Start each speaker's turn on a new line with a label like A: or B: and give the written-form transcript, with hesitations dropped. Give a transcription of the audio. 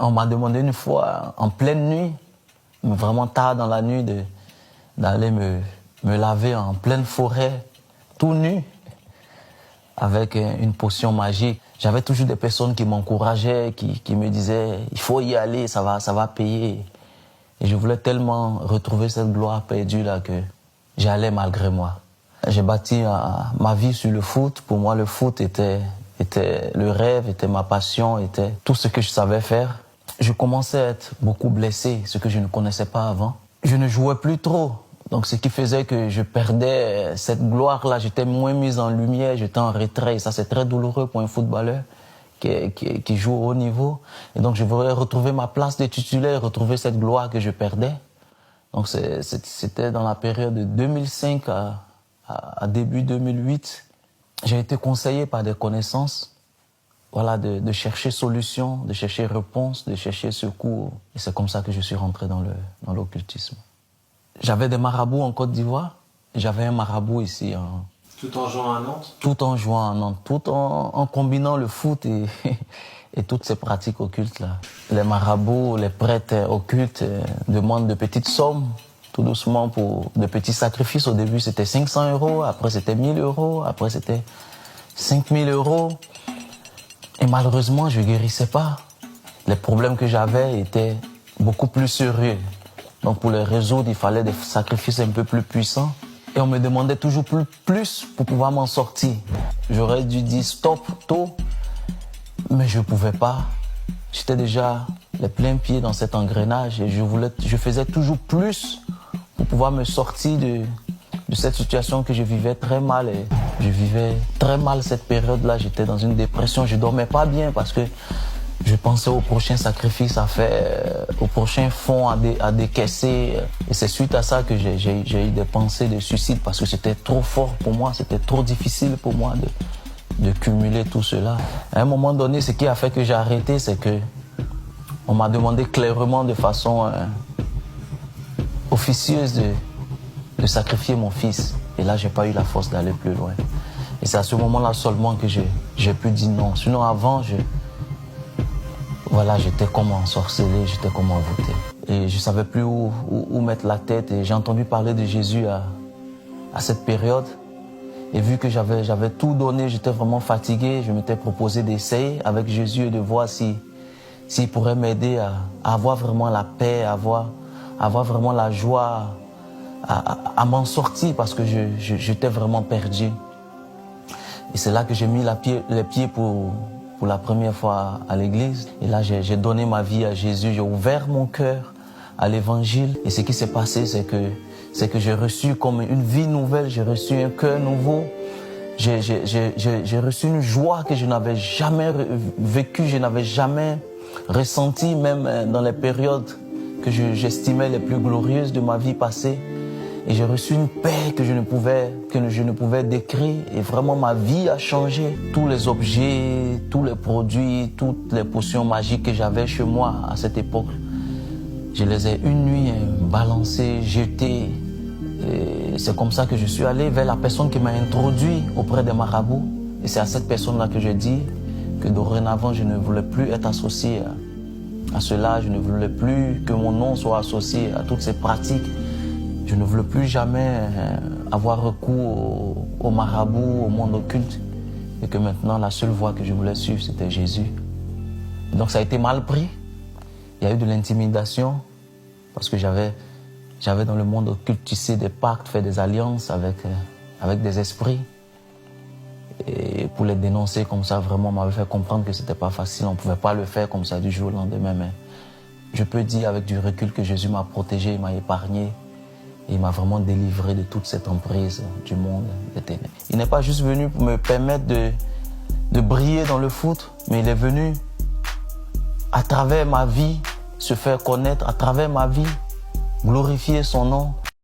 A: On m'a demandé une fois, en pleine nuit, vraiment tard dans la nuit, d'aller me laver en pleine forêt, tout nu, avec une potion magique. J'avais toujours des personnes qui m'encourageaient, qui me disaient « il faut y aller, ça va payer ». Et je voulais tellement retrouver cette gloire perdue là que j'allais malgré moi. J'ai bâti ma vie sur le foot. Pour moi, le foot était le rêve, était ma passion, était tout ce que je savais faire. Je commençais à être beaucoup blessé, ce que je ne connaissais pas avant. Je ne jouais plus trop. Donc, ce qui faisait que je perdais cette gloire-là, j'étais moins mis en lumière, j'étais en retrait. Et ça, c'est très douloureux pour un footballeur qui joue au haut niveau. Et donc, je voulais retrouver ma place de titulaire, retrouver cette gloire que je perdais. Donc, c'était dans la période de 2005 à début 2008. J'ai été conseillé par des connaissances, voilà, de chercher solution, de chercher réponse, de chercher secours. Et c'est comme ça que je suis rentré dans l'occultisme. J'avais des marabouts en Côte d'Ivoire, j'avais un marabout ici.
B: Tout en jouant à Nantes?
A: Tout en jouant à Nantes, tout en combinant le foot et toutes ces pratiques occultes là. Les marabouts, les prêtres occultes demandent de petites sommes, tout doucement, pour de petits sacrifices. Au début, c'était 500 €, après c'était 1000 €, après c'était 5000 €. Et malheureusement, je ne guérissais pas. Les problèmes que j'avais étaient beaucoup plus sérieux. Donc pour les résoudre, il fallait des sacrifices un peu plus puissants. Et on me demandait toujours plus pour pouvoir m'en sortir. J'aurais dû dire stop tôt, mais je ne pouvais pas. J'étais déjà les pleins pieds dans cet engrenage et je faisais toujours plus pour pouvoir me sortir de cette situation que je vivais très mal. Et je vivais très mal cette période-là. J'étais dans une dépression. Je ne dormais pas bien parce que je pensais au prochain sacrifice à faire, au prochain fonds à décaisser. Et c'est suite à ça que j'ai eu des pensées de suicide parce que c'était trop fort pour moi, c'était trop difficile pour moi de cumuler tout cela. À un moment donné, ce qui a fait que j'ai arrêté, c'est que on m'a demandé clairement de façon officieuse de sacrifier mon fils. Et là, j'ai pas eu la force d'aller plus loin. Et c'est à ce moment-là seulement que j'ai pu dire non. Sinon, avant, voilà, j'étais comme ensorcelé, j'étais comme envoûté. Et je ne savais plus où mettre la tête. Et j'ai entendu parler de Jésus à cette période. Et vu que j'avais tout donné, j'étais vraiment fatigué, je m'étais proposé d'essayer avec Jésus et de voir s'il pourrait m'aider à avoir vraiment la paix, à avoir vraiment la joie, à m'en sortir parce que j'étais vraiment perdu. Et c'est là que j'ai mis les pieds pour la première fois à l'église. Et là, j'ai donné ma vie à Jésus, j'ai ouvert mon cœur à l'évangile. Et ce qui s'est passé, c'est que j'ai reçu comme une vie nouvelle, j'ai reçu un cœur nouveau. J'ai reçu une joie que je n'avais jamais vécue, je n'avais jamais ressenti, même dans les périodes que j'estimais les plus glorieuses de ma vie passée. Et j'ai reçu une paix que je ne pouvais décrire. Et vraiment, ma vie a changé. Tous les objets, tous les produits, toutes les potions magiques que j'avais chez moi à cette époque, je les ai une nuit balancées, jetées. Et c'est comme ça que je suis allé vers la personne qui m'a introduit auprès des marabouts. Et c'est à cette personne-là que je dis que dorénavant, je ne voulais plus être associé à cela. Je ne voulais plus que mon nom soit associé à toutes ces pratiques. Je ne voulais plus jamais avoir recours au marabout, au monde occulte. Et que maintenant, la seule voie que je voulais suivre, c'était Jésus. Et donc ça a été mal pris. Il y a eu de l'intimidation. Parce que j'avais dans le monde occulte tissé des pactes, fait des alliances avec des esprits. Et pour les dénoncer comme ça, vraiment, on m'avait fait comprendre que c'était pas facile. On ne pouvait pas le faire comme ça du jour au lendemain. Mais je peux dire avec du recul que Jésus m'a protégé, il m'a épargné. Et il m'a vraiment délivré de toute cette emprise du monde des ténèbres. Il n'est pas juste venu pour me permettre de briller dans le foot, mais il est venu à travers ma vie se faire connaître, à travers ma vie glorifier son nom